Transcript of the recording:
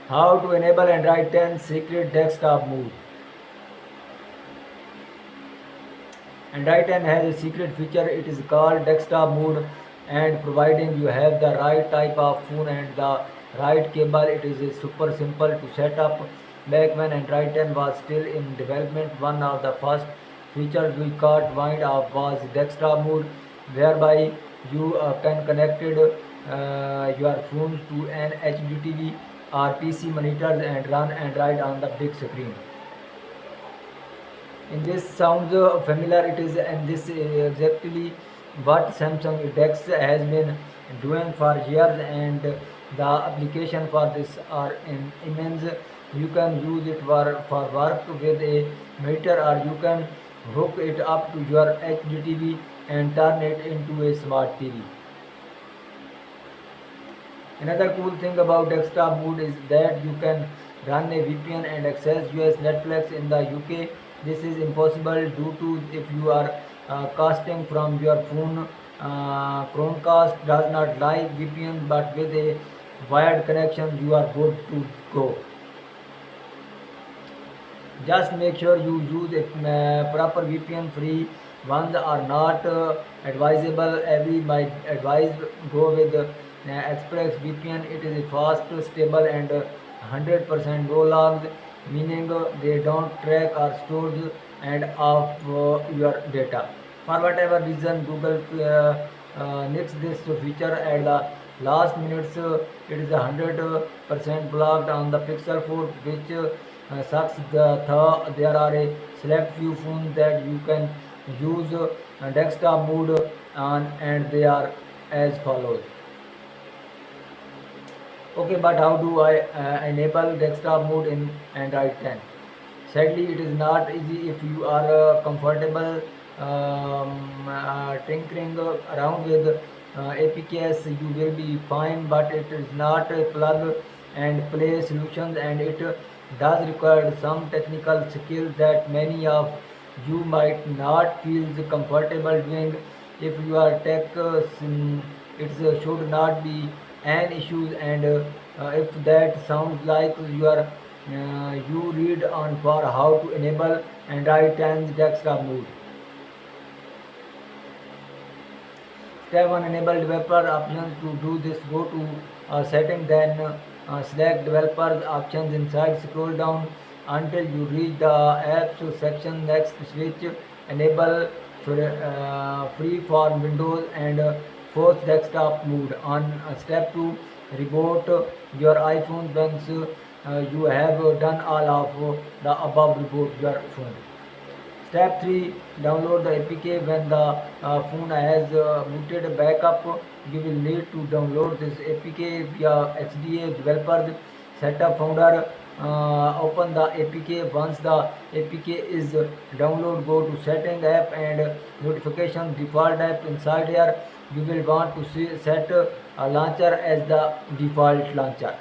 How to enable Android 10 secret desktop mode. Android 10 has a secret feature, it is called desktop mode, and providing you have the right type of phone and the right cable, it is super simple to set up. Back when Android 10 was still in development, one of the first features we caught wind of was desktop mode, whereby you can connect your phone to an HDTV or PC monitors and run Android on the big screen. In this sounds familiar, it is, and this is exactly what Samsung DeX has been doing for years, and the application for this are immense. You can use it for work with a meter, or you can hook it up to your HDTV and turn it into a smart TV. Another cool thing about desktop mode is that you can run a VPN and access US Netflix in the UK. This is impossible due to if you are casting from your phone. Chromecast does not like VPN, but with a wired connection you are good to go. Just make sure you use a proper VPN. Free ones are not advisable. Every my advice go with Express VPN. It is fast, stable, and 100% no logs, meaning they don't track or store and of your data. For whatever reason, Google nixed this feature at the last minutes. It is 100% blocked on the Pixel 4, which sucks. There are a select few phones that you can use desktop mode on, and they are as follows. Okay, but how do I enable desktop mode in Android 10? Sadly, it is not easy. If you are comfortable tinkering around with APKs, you will be fine, but it is not a plug and play solution, and it does require some technical skills that many of you might not feel comfortable doing. If you are tech, it should not be an issue, and if that sounds like you read on for how to enable Android 10's desktop mode. Step 1, enable developer options. To do this, go to setting, then select developers options inside, scroll down until you reach the apps section. Next, switch enable free for Windows and force desktop mode on. Step 2, reboot your iPhone. Once you have done all of the above, reboot your phone. Step 3, download the APK. When the phone has booted back up, you will need to download this APK via HDA developers setup folder. Open the APK. Once the APK is download, go to setting app and notification default app. Inside here, you will want to set launcher as the default launcher.